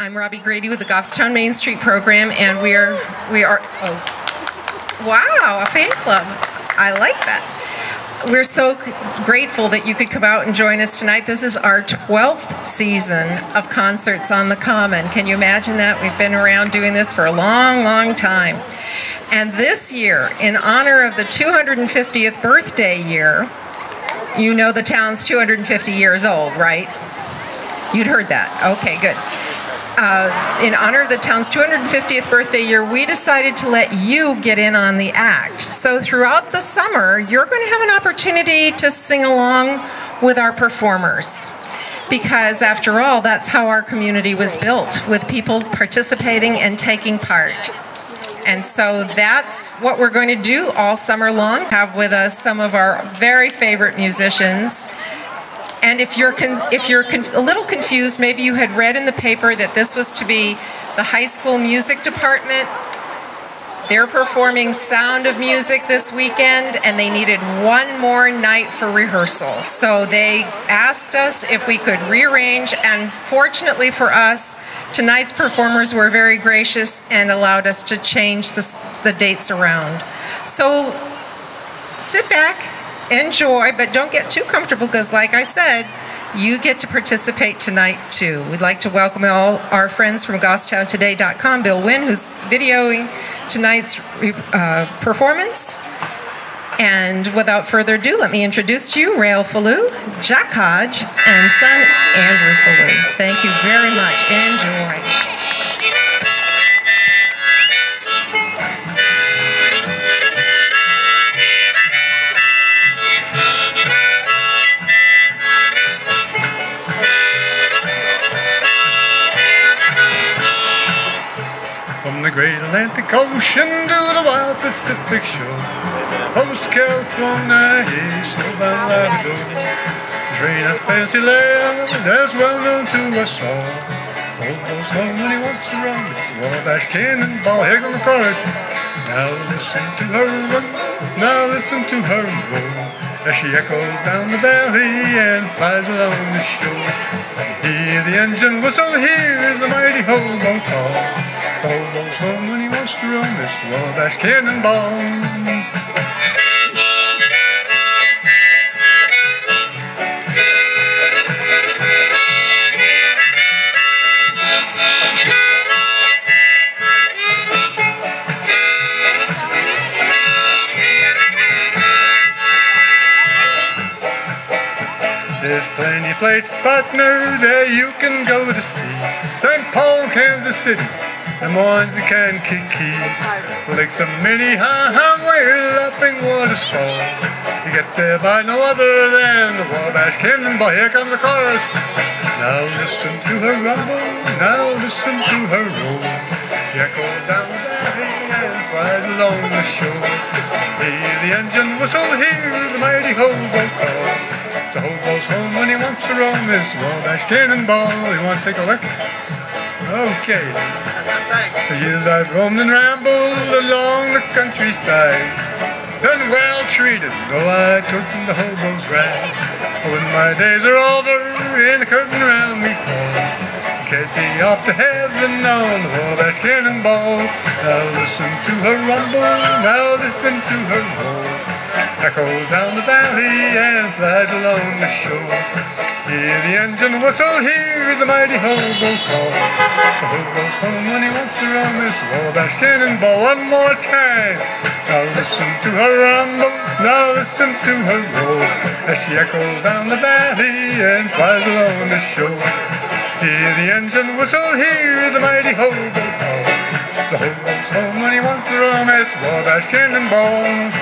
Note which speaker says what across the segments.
Speaker 1: I'm Robbie Grady with the Goffstown Main Street program, and we are, oh, wow, a fan club. I like that. We're so grateful that you could come out and join us tonight. This is our 12th season of concerts on the Common. Can you imagine that? We've been around doing this for a long, long time. And this year, in honor of the 250th birthday year, you know the town's 250 years old, right? You'd heard that. Okay, good. In honor of the town's 250th birthday year, we decided to let you get in on the act. So throughout the summer, you're going to have an opportunity to sing along with our performers. Because after all, that's how our community was built, with people participating and taking part. And so that's what we're going to do all summer long. Have with us some of our very favorite musicians. And if you're a little confused, maybe you had read in the paper that this was to be the high school music department. They're performing Sound of Music this weekend, and they needed one more night for rehearsal. So they asked us if we could rearrange, and fortunately for us, tonight's performers were very gracious and allowed us to change the dates around. So sit back, enjoy, but don't get too comfortable because, like I said, you get to participate tonight too. We'd like to welcome all our friends from GoffstownToday.com, Bill Wynn, who's videoing tonight's performance. And without further ado, let me introduce to you Rael Fallu, Jack Hodge, and son Andrew Fallu. Thank you very much. Enjoy.
Speaker 2: From the great Atlantic Ocean to the wild Pacific shore, coast California, snowbound Labrador, train a fancy land that's well known to us all. Old goes home when he wants to run, Wabash Cannonball, here come the chorus. Now listen to her run, now listen to her roll, as she echoes down the valley and flies along the shore. Hear the engine whistle, hear the mighty hobo call. The hobo's home when he wants to run this Wabash Cannonball. There's plenty places, partner, there you can go to see. St. Paul, Kansas City, Des Moines, Kankakee, Lakes of Minnehaha, where Laughing Waters fall. You get there by no other than the Wabash Cannonball. Here comes the chorus. Now listen to her rumble, now listen to her roll. She echoes down the valley and flies along the shore. Hear the engine whistle, hear the mighty hobo call. So hobo's home when he wants to roam his Wabash Cannonball. You want to take a look? Okay. For years I've roamed and rambled along the countryside, been well treated, though I took the hobo's rag. But when my days are over and the curtain around me falls, carried me off to heaven on the Wabash Cannonball. Now listen to her rumble, now listen to her roll, echoes down the valley and flies along the shore. Hear the engine whistle, hear the mighty hobo call. The hobo's home when he wants to run this Wabash Cannonball. One more time. Now listen to her rumble, now listen to her roll, as she echoes down the valley and flies along the shore. Hear the engine whistle, hear the mighty hobo call. The hobo's home when he wants to run this Wabash Cannonball.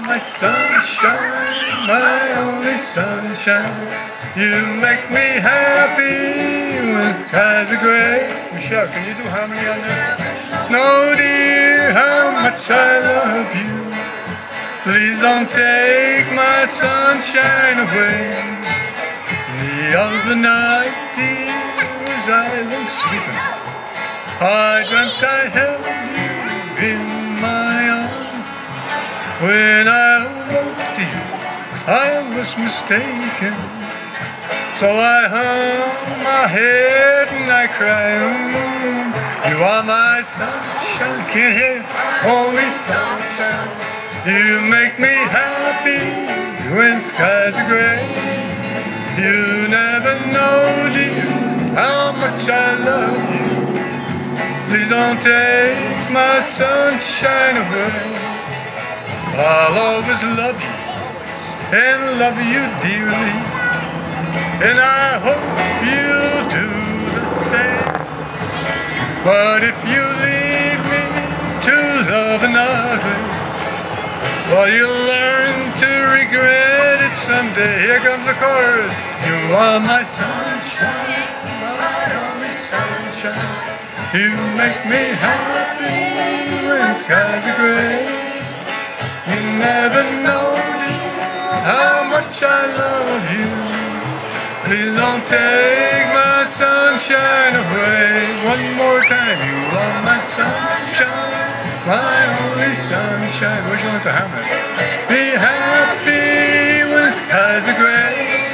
Speaker 2: My sunshine, my only sunshine, you make me happy when skies are gray. Michelle, can you do harmony on this? No, dear, how much I love you. Please don't take my sunshine away. The other night, dear, as I lay sleeping, I dreamt I held you in my arms. When I awoke, dear, I was mistaken. So I hung my head and I cried, you are my sunshine, can't hear you, only sunshine. You make me happy when skies are gray. You never know, dear, how much I love you. Please don't take my sunshine away. I'll always love you and love you dearly, and I hope you'll do the same. But if you leave me to love another, well, you'll learn to regret it someday. Here comes the chorus. You are my sunshine, my only sunshine. You make me happy when skies are gray. You never know, dear, how much I love you. Please don't take my sunshine away. One more time. You are my sunshine, my only sunshine. Where's you want to hammer? Be happy when skies are gray.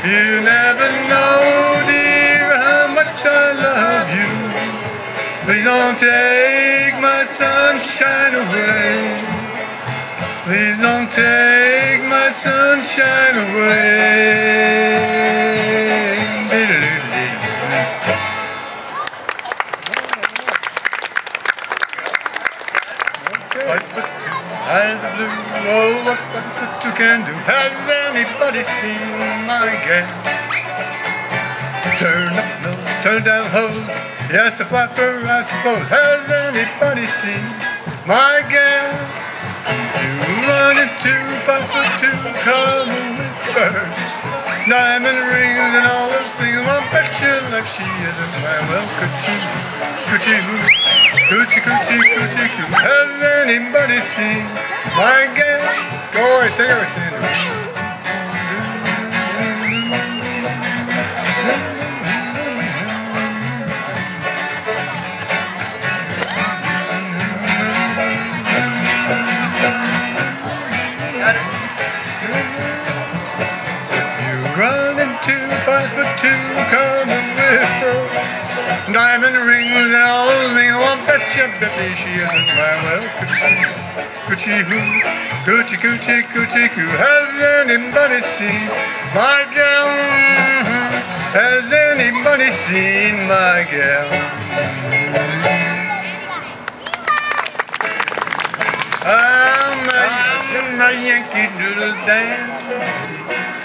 Speaker 2: You never know, dear, how much I love you. Please don't take my sunshine away. Please don't take my sunshine away. Eyes of blue, oh, what you can do. Has anybody seen my gal? Turn up nose, turn down hose, yes, a flapper, I suppose. Has anybody seen my gal? You running 2 5 foot 2, coming with first. Diamond rings and all those things, I'll bet you like she isn't mine. Well, coochie, coochie, coochie, coochie, coochie, coo. Has anybody seen my gal? Go ahead, take everything. Running 2 5 foot 2, coming with her. Diamond rings and all those things, I'll bet you, baby, she isn't mine. Well, coochie, coochie, hoo, coochie, coochie, coochie, coo. Has anybody seen my gal? Has anybody seen my gal? I'm a Yankee Doodle Dan,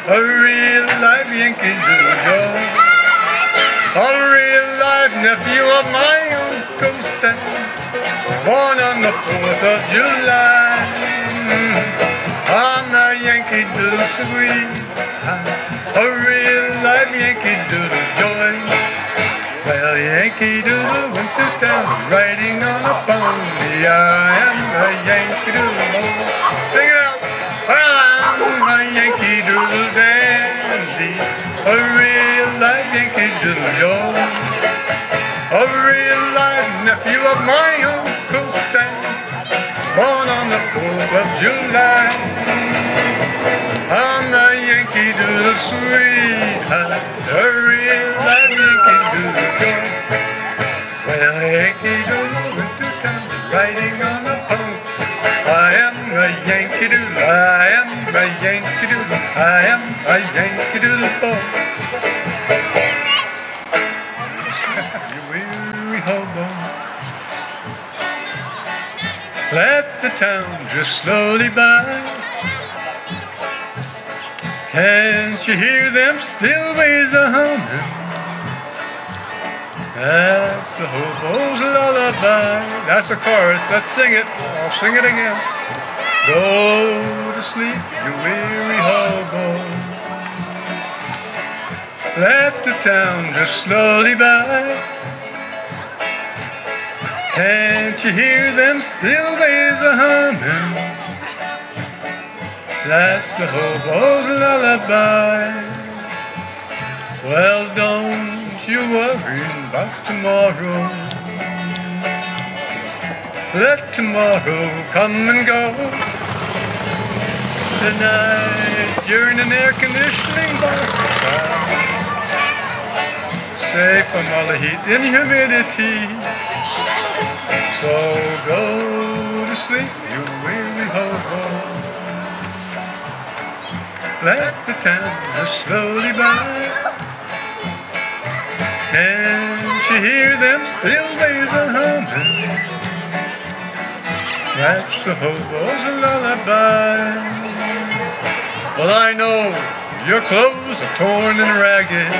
Speaker 2: a real life Yankee Doodle Joe, a real life nephew of my Uncle Sam, born on the 4th of July. I'm a Yankee Doodle sweetheart, a real life Yankee Doodle joy. Well, Yankee Doodle went to town riding on a pony. I am a Yankee Doodle boy. Sing it out. Well, I'm a Yankee Doodle dandy, a real life Yankee Doodle joy, a real life nephew of my Uncle Sam, born on the 4th of July. I'm a Yankee Doodle sweetheart, a real life Yankee Doodle joy. Well, Yankee Doodle went to town riding on a pony. I am a Yankee Doodle, I am a Yankee Doodle, I am a Yankee Doodle boy. You weary hobo, let the town drift slowly by. Can't you hear them still ways a-humming? That's the hobo's lullaby. That's the chorus. Let's sing it. I'll sing it again. Go to sleep, you weary hobo. let the town drift slowly by. Can't you hear them steel waves a-humming? That's the hobo's lullaby. Well, don't you worry about tomorrow. Let tomorrow come and go. Tonight you're in an air conditioning box, safe from all the heat and humidity. So go to sleep, you weary hobo. Let the town go slowly by. Can't you hear them steel waves a-humming? That's the hobo's lullaby. Well, I know your clothes are torn and ragged,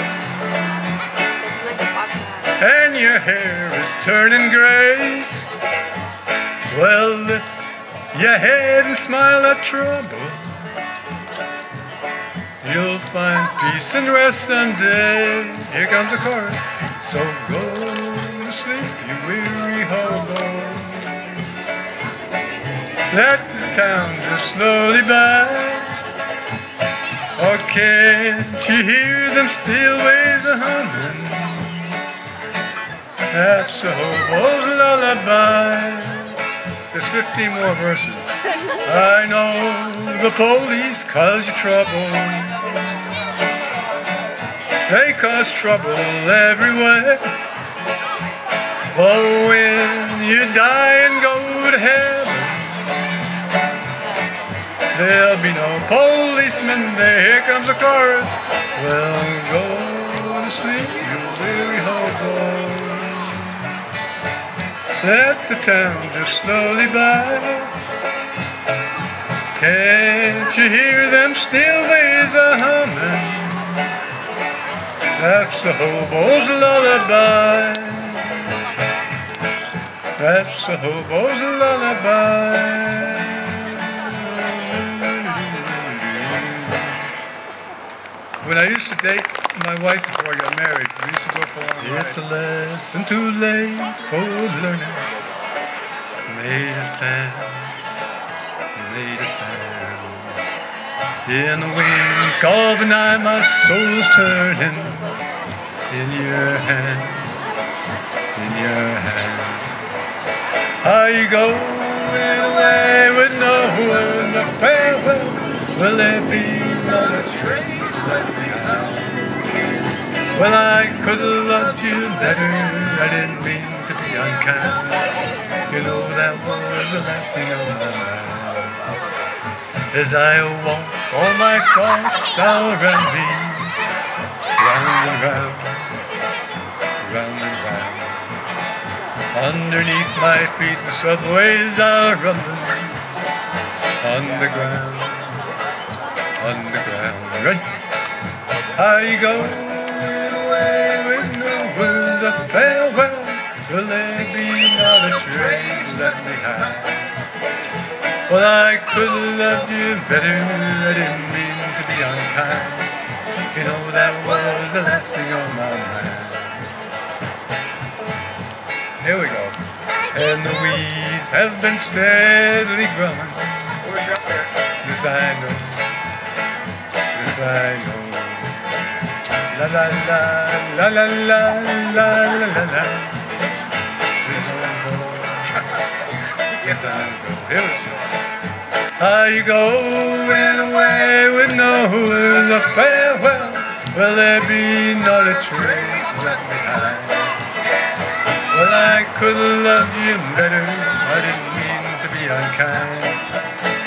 Speaker 2: and your hair is turning gray. Well, lift your head and smile at trouble. You'll find peace and rest someday. Here comes the chorus. So go to sleep, you weary hobo. Let the town go slowly by. Or can't you hear them steel waves a-humming? That's the hobo's lullaby. There's 15 more verses. I know the police cause you trouble. They cause trouble everywhere. But when you die and go to heaven, there'll be no policemen there. Here comes the chorus. Well, go to sleep, you weary hobo. Let the town drift slowly by. Can't you hear them steel waves a-humming? That's the hobo's lullaby. That's the hobo's lullaby. When I used to date my wife before I got married, we used to go for long rides. It's a lesson too late for learning. Made a sound, made a sound. In the wink of the night, my soul's turning. In your hand, in your hand. How you going away with no word of farewell? Will there be another trace left behind? Well, I could have loved you better. I didn't mean to be unkind. You know that was the last thing on my mind. As I walk, all my thoughts are around me, round and round, round and round. Underneath my feet, the subways are rumbling. Underground, underground. Right? I go away with no word of farewell. Will there be not a trace left behind? Well, I could have loved you better. I didn't mean to be unkind. You know that was the last thing on my mind. Here we go. And the weeds have been steadily growing. This I know. This I know. La la la la la la la la la la. This I know. Yes I know. Here we go. Are you going away with no word of farewell? Will there be not a trace left behind? Well, I could have loved you better. I didn't mean to be unkind.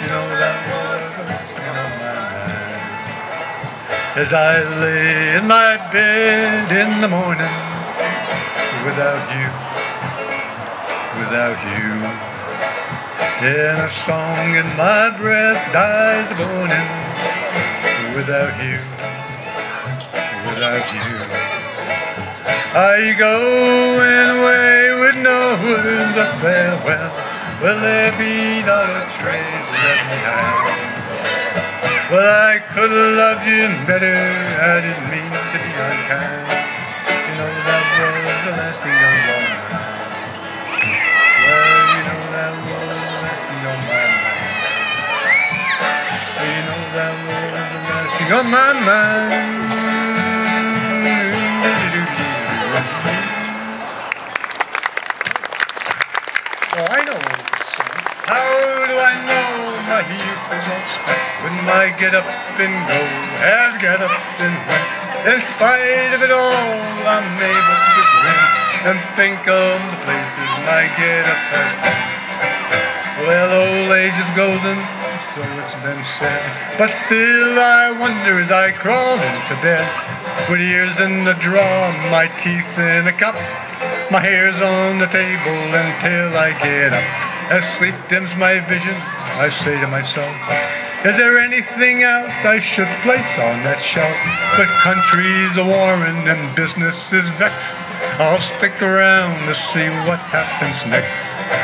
Speaker 2: You know that was the last thing on my mind. As I lay in my bed in the morning, without you, without you. And a song in my breast dies the morning. Without you, without you. Are you going away with no words of farewell? Will there be not a trace left behind? Well, I could have loved you better. I didn't mean to be unkind. You know that was the last thing on my mind. Well, you know that was the last thing on my mind. You know that was the last thing on my mind. Oh, I know what it's song. How do I know my youth is all spent when my get up and go has got up and went? In spite of it all, I'm able to grin and think of the places my get up has been. Well, old age is golden, so it's been said, but still I wonder as I crawl into bed, with ears in the drawer, my teeth in a cup, my hair's on the table until I get up. As sleep dims my vision, I say to myself, is there anything else I should place on that shelf? With countries a-warring and businesses vexed, I'll stick around to see what happens next.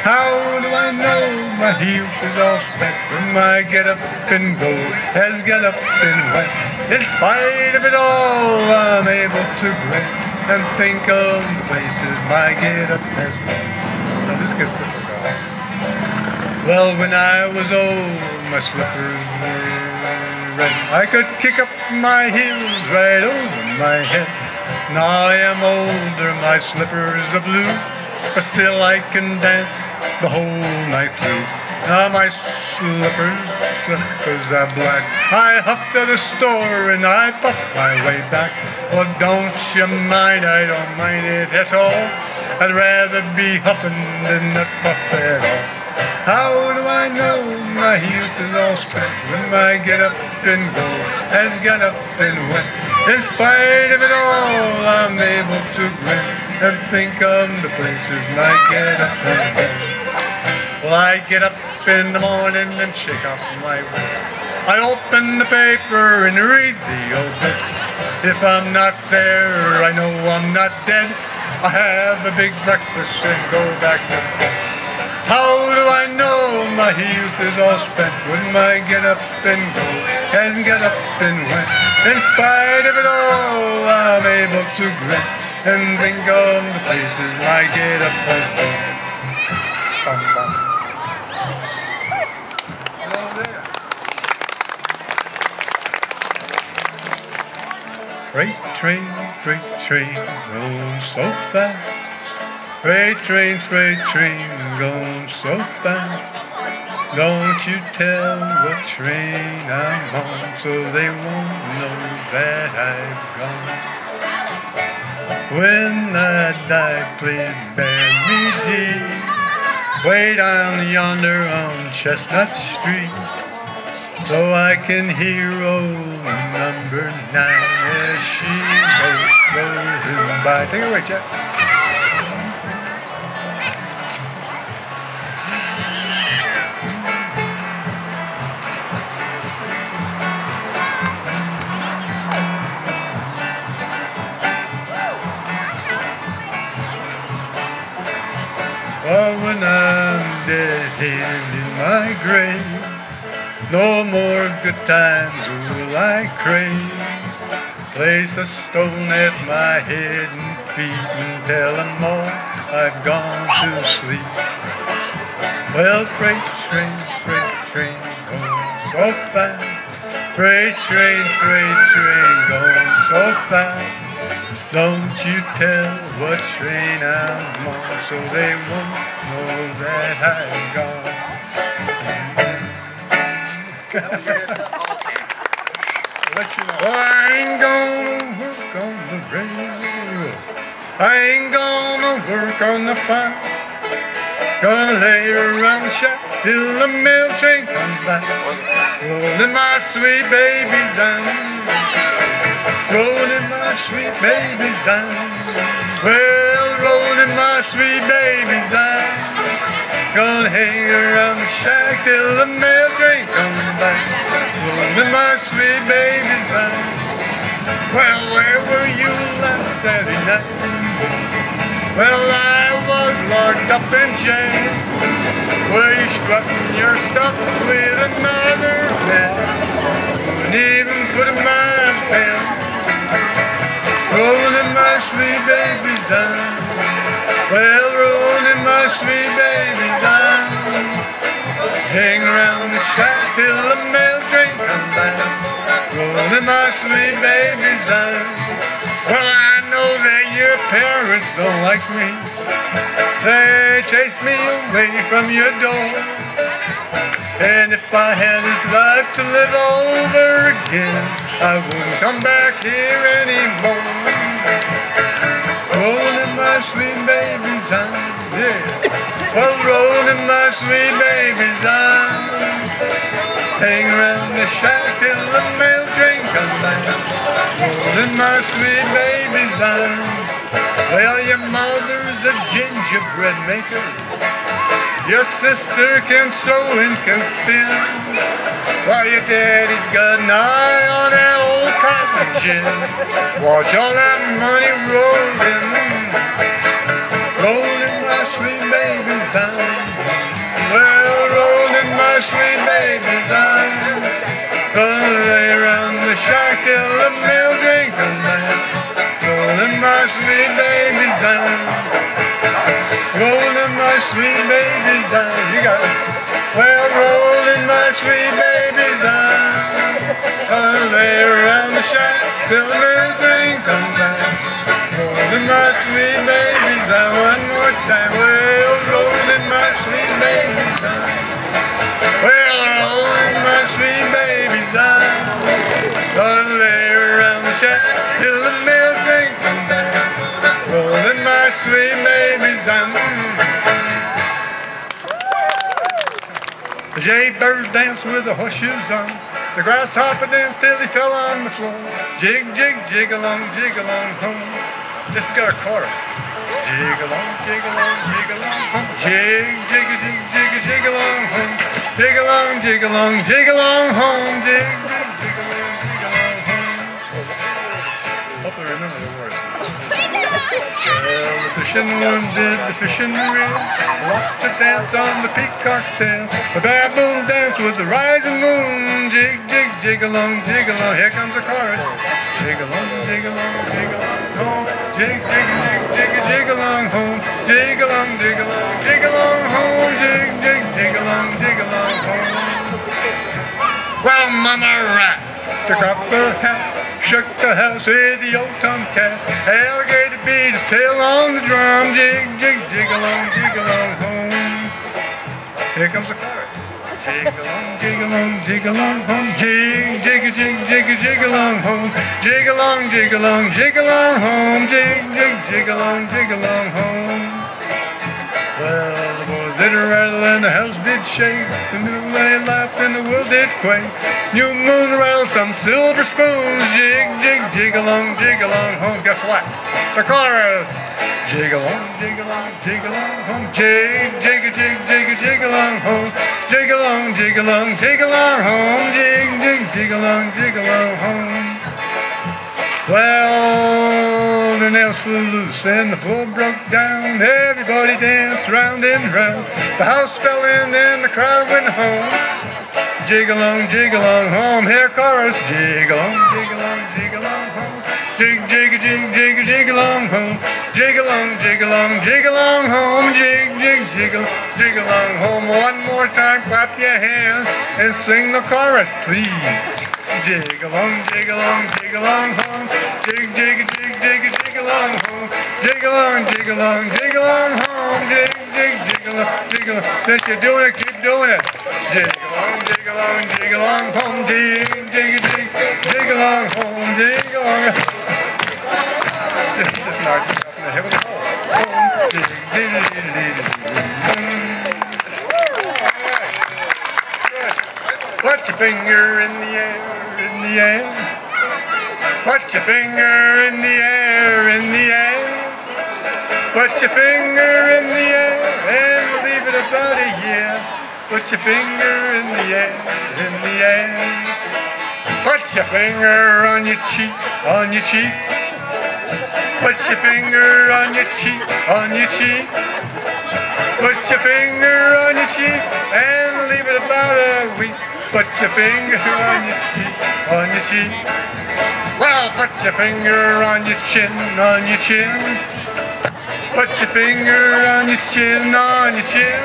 Speaker 2: How do I know my youth is all spent when my get up and go has got up and went? In spite of it all, I'm able to grin and think of the places my get up has been. Now this gets difficult. Well, when I was old, my slippers were red. I could kick up my heels right over my head. Now I am older, my slippers are blue, but still I can dance the whole night through. Now my slippers are black. I huff to the store and I puff my way back. Well, don't you mind, I don't mind it at all. I'd rather be huffing than not puff at all. How do I know my youth is all spent when my get up and go has got up and went? In spite of it all, I'm able to grin and think of the places my get up and go. Well, I get up in the morning and shake off my work. I open the paper and read the obits. If I'm not there, I know I'm not dead. I have a big breakfast and go back to bed. How do I know my youth is all spent when my get up and go hasn't got up and went? In spite of it all, I'm able to grin and think of the places my get up has been. Bum, bum. Hello there. Freight train, going so fast. Freight train, going so fast. Don't you tell what train I'm on, so they won't know that I've gone. When I die, please bury me deep, way down yonder on Chestnut Street, so I can hear old number 9 as she goes by. Take it away, Jack. Oh, when I'm dead and in my grave, no more good times will I crave. Place a stone at my head and feet and tell them all I've gone to sleep. Well, freight train, going so fast. Freight train, going so fast. Don't you tell what train I'm on, so they won't know that I've gone. Let you know. Well, I ain't gonna work on the railroad. I ain't gonna work on the farm. Gonna lay around the shack till the mail train comes back. Rolling my sweet baby's on. Rolling my sweet baby's on. Well, rolling my sweet baby's on. Gonna hang around the shack till the mail train comes back. Rolling my sweet baby's on. Well, where were you last Saturday night? Well, I was locked up in jail. Well, you strutting your stuff with another man. Couldn't even put in my bed. rolling my sweet baby's on. Well, rolling my sweet baby's on. Hang around the shack till the mail train comes back. Rolling my sweet baby's on. Well, I know that your parents don't like me. They chase me away from your door. And if I had this life to live over again, I wouldn't come back here anymore. Rolling my sweet baby's on, yeah. Well, rolling my sweet baby's on. Hang around the shack till the mail train comes back. Rolling my sweet baby's on. Well, your mother's a gingerbread maker. Your sister can sew and can spin. While your daddy's got an eye on that old cotton gin. Watch all that money rolling. Rolling my sweet baby's on. Well, rolling my sweet baby's on. Gonna lay around the shack till the mail train comes back. Rolling my sweet baby's on. Rolling my sweet baby's on. You got it. Well, rolling my sweet baby's on. Gonna lay around the shack till the mail train comes back. Rolling my sweet baby's on. One more time. Well, rolling my sweet baby's on. Well, rolling my sweet baby's on. Gonna lay around the shack till the mail train comes back. Rolling my sweet baby's on. The jaybird danced with the horseshoes on. The grasshopper danced till he fell on the floor. Jig, jig, jig along home. This has got a chorus. Jig along home. Jig, jig, jig, jig, jig along home. Jig along home. Jig, jig, jig along home. Hope I remember the words. Well, the fishing one did the fishing reel. The lobster dance on the peacock's tail. The baboon dance with the rising moon. Jig, jig, jig along. Here comes the chorus. Jig along home. Jig, jig, jig, jig, jig along home. Jig along home. Jig, jig, jig along home. Well, Mama Rat took off her hat, shook the house with the old tomcat. Alligator beat his tail on the drum. Jig, jig, jig along home. Here comes the chorus. Jig along home. Jig, jig, jig, jig, jig along home. Jig along home. Jig, jig, jig along home. Well, the boys did rattle and the house did shake. The new lady laughed and the world did quake. New moon rattled some silver spoons. Jig, jig, jig along home. Guess what? The chorus. Jig along home. Jig, jig, jig, jig, jig along home. Jig along home. Jig, jig, jig along home. Well, the nails flew loose and the floor broke down. Everybody danced round and round. The house fell in and the crowd went home. Jig along home. Here chorus. Jig along home. Jig, jig, jig, jig, jig along home. Jig along home. Jig, jig, jig along home. One more time, clap your hands and sing the chorus, please. Jig along home. Jig, jig, jig, jig, jig along home. Jig along home. Jig, jig, jig along. Since you're doing it, keep doing it. Jig along home. Jig, jig, jig, jig along home. Jig along. Just knock yourself in the head with a hole. Jig, jig, jig, jig, put your finger in the air, Put your finger in the air, Put your finger in the air, and leave it about a year. Put your finger in the air, Put your finger on your cheek, Put your finger on your cheek, Put your finger on your cheek, and leave it about a week. Put your finger on your cheek, on your cheek. Well, put your finger on your chin, on your chin. Put your finger on your chin, on your chin.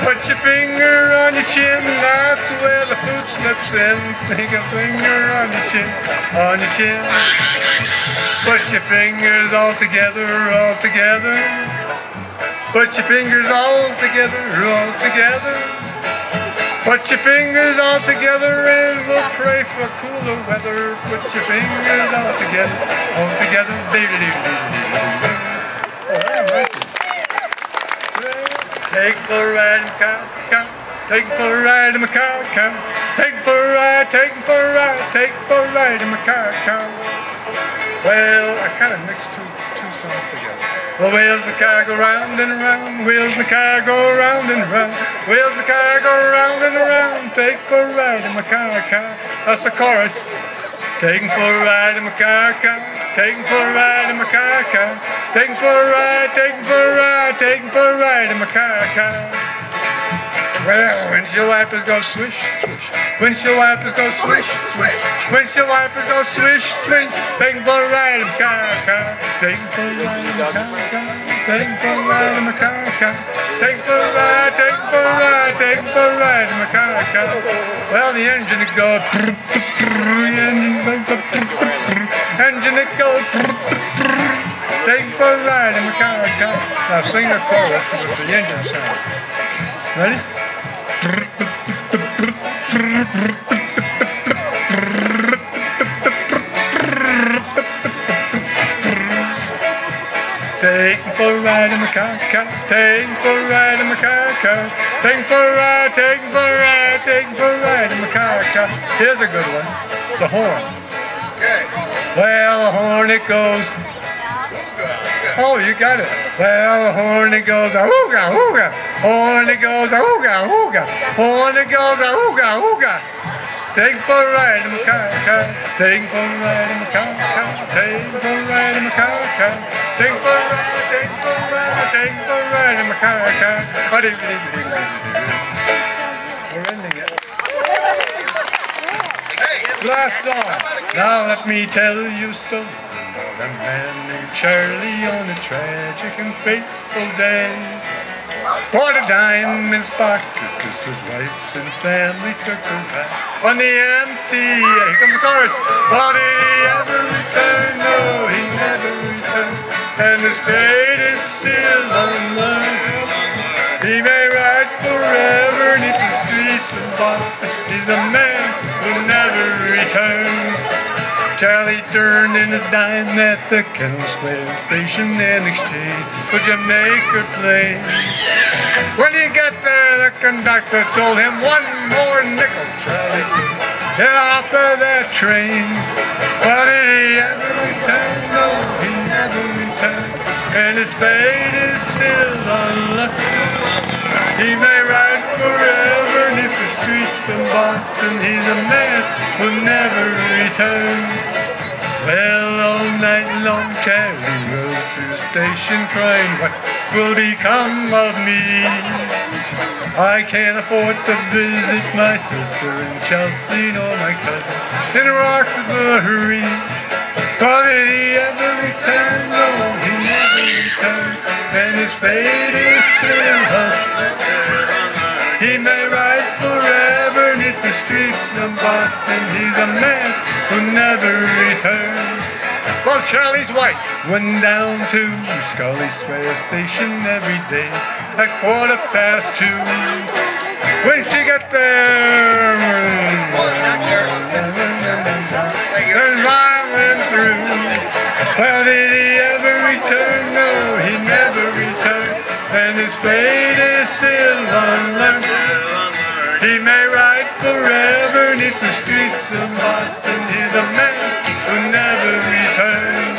Speaker 2: Put your finger on your chin, that's where the food slips in. Take a finger on your chin, on your chin. Put your fingers all together, all together. Put your fingers all together, all together. Put your fingers all together and we'll pray for cooler weather. Put your fingers all together, all together. Take for a ride in my car, car. Take for a ride in my car, car. Take for a ride, take for a ride, take for a ride in my car, car. Well, I kind of mixed two songs together. Well, wheels my car go round and round, wheels my car go round and round, wheels my car go round and round. Take for a ride in my car, car. That's the chorus. Taking for a ride in my car, car. Taking for a ride in my car, car. Taking for a ride, taking for a ride, taking for a ride in my car, car. Well, windshield wipers go swish, swish. Windshield wipers go swish, swish. Windshield wipers go swish, swish. Taking for a ride in my car, car. Taking for a ride in my car, car. Taking for a ride in my car, car. Taking for a ride, taking for a ride, taking for a ride in my car, car. Well, the engine it goes. Engine it goes. Taking for a ride in my car, car. Now sing the chorus with the engine sound. Ready? Taking for a ride in my car, car. Taking for a ride in my car, car. Taking for a ride, taking for a ride, taking for a ride in my car, car. Here's a good one. The horn. Well, the horn it goes. Oh, you got it. Well, the horn it goes, ooga, ooga. Horn it goes, ooga, ooga. Horn it goes, ooga, ooga. Take for a ride in my car, car. Take for a ride in my car, car. Take for a ride in my car, car. Take for a ride, take for a ride, take for a ride in my car, car. We're ending it. Last song. Now let me tell you a story. A man named Charlie on a tragic and fateful day bought a dime in his pocket as his wife and family took a ride on the MTA. Here comes the chorus. Well, did he ever return? No, he never returned. And his fate is still unlearned. He may ride forever neath the streets of Boston. He's a man who'll never return. Charlie turned in his dime at the Kennel Square station in exchange for Jamaica Plain. When he got there, the conductor told him one more nickel, Charlie, get off of that train. Well, did he ever return? No, he never returned. And his fate is still unlucky. He may ride forever neath the streets of Boston. He's a man who'll never return. Well, all night long Charlie rode through the station crying, what will become of me? I can't afford to visit my sister in Chelsea nor my cousin in Roxbury. But did he ever return? No, he never returned. And his fate is still unlearned. He may ride forever neath the streets of Boston. He's a man who never returned. Well, Charlie's wife went down to Scully Square Station every day at 2:15. When she got there, and I went through. Well, did he ever return? No, he never returned. And his fate is still unlearned. He may ride forever neath the streets of Boston. He's a man who never returned.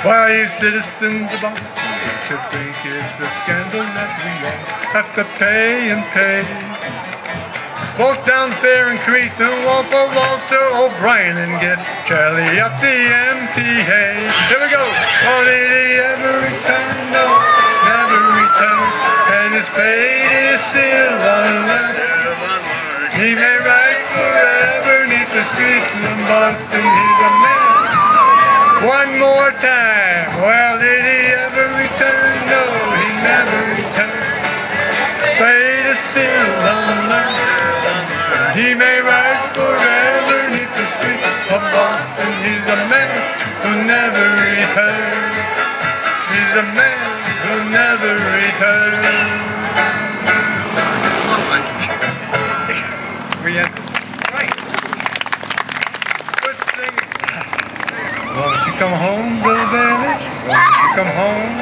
Speaker 2: Why, you citizens of Boston, don't you think it's a scandal that we all have to pay and pay? Vote down fare increase and vote for Walter O'Brien and get Charlie up the MTA. Here we go. Oh, did he ever return? No, never returned. And his fate is still unlearned. He may ride forever neath the streets of Boston, he's a man. One more time, well, did he ever return? No, he never returned. Fate is still unlearned. He may ride forever neath the streets of Boston. He's a man who never returned. He's a man who never returned. We end. Right. Good singing. Won't you come home, Bill Bailey? Won't you come home?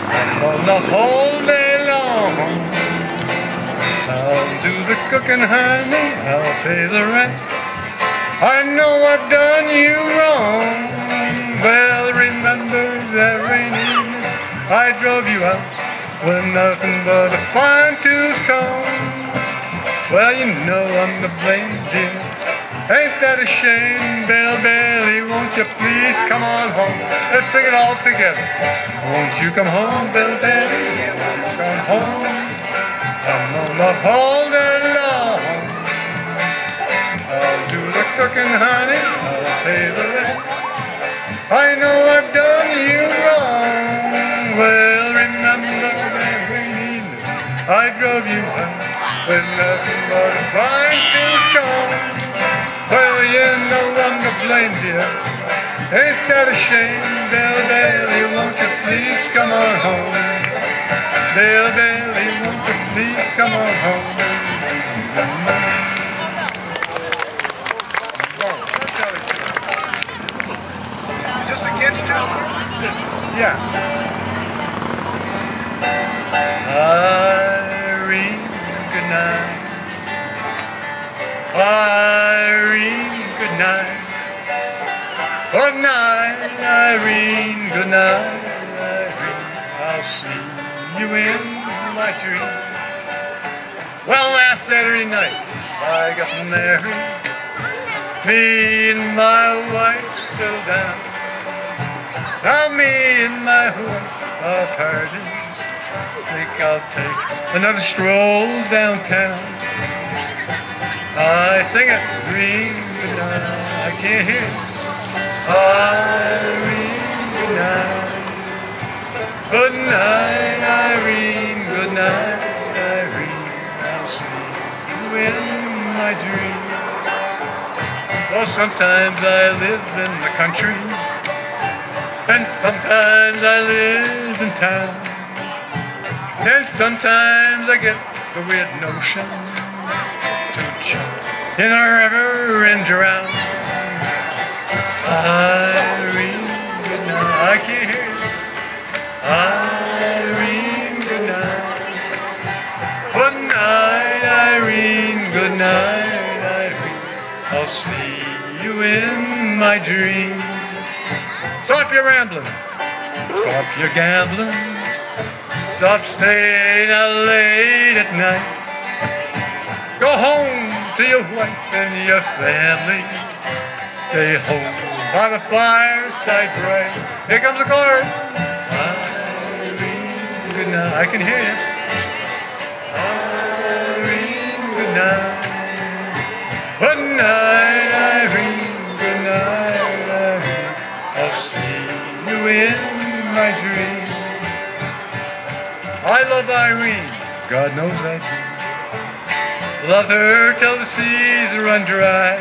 Speaker 2: I'm on the whole day long. I'll do the cooking, honey. I'll pay the rent. I know I've done you wrong. Well, remember that rainy evening I drove you out with nothing but a fine-tooth comb. Well, you know I'm to blame, dear. Ain't that a shame? Bill Bailey, won't you please come on home? Let's sing it all together. Won't you come home, Bill Bailey? Won't you come home? I'm on the whole day long. I'll do the cooking, honey. I'll pay the rent. I know I've done you wrong. Well, remember that rainy evening I drove you out with nothing but a fine-tooth comb. Well, you know I'm to blame, dear. Ain't that a shame? Bill Bailey, won't you please come on home? Bill Bailey, won't you please come on home? Is this a kid's tune? Yeah. Irene, good night. Irene, good night. Good night, Irene, good night, Irene. I'll see you in my dream. Well, last Saturday night I got married. Me and my wife settled down. Now me and my wife are parting. Think I'll take another stroll downtown. I sing it, Irene, good night. I can't hear it. Irene, good night. Good night, Irene, good night, Irene. I'll see you in my dream. Well, sometimes I live in the country, and sometimes I live in town, and sometimes I get the weird notion to jump in a river and drown. Irene, good night. I can't hear you. Irene, good night. Good night, Irene, good night, Irene. I'll see you in my dream. Stop your rambling. Stop your gambling. Stop staying out late at night. Go home to your wife and your family. Stay home by the fireside bright. Here comes the chorus. Irene, good night. I can hear you. Irene, good night. Good night, Irene. Good night, Irene. I'll see you in my dream. I love Irene. God knows I do. Love her till the seas run dry.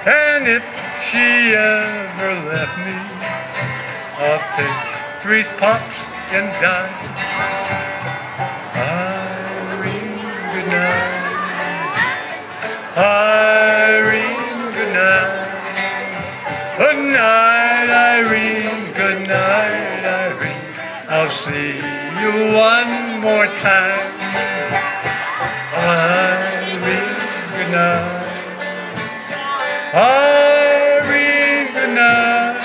Speaker 2: And if she ever left me, I'll take 3 pops and die. Irene, good night. Irene, good night. Good night, Irene. Good night, Irene. I'll see you one more time. Irene, good night. Irene, good night.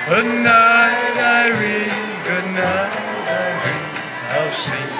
Speaker 2: Good night, Irene. Good night, Irene. I'll see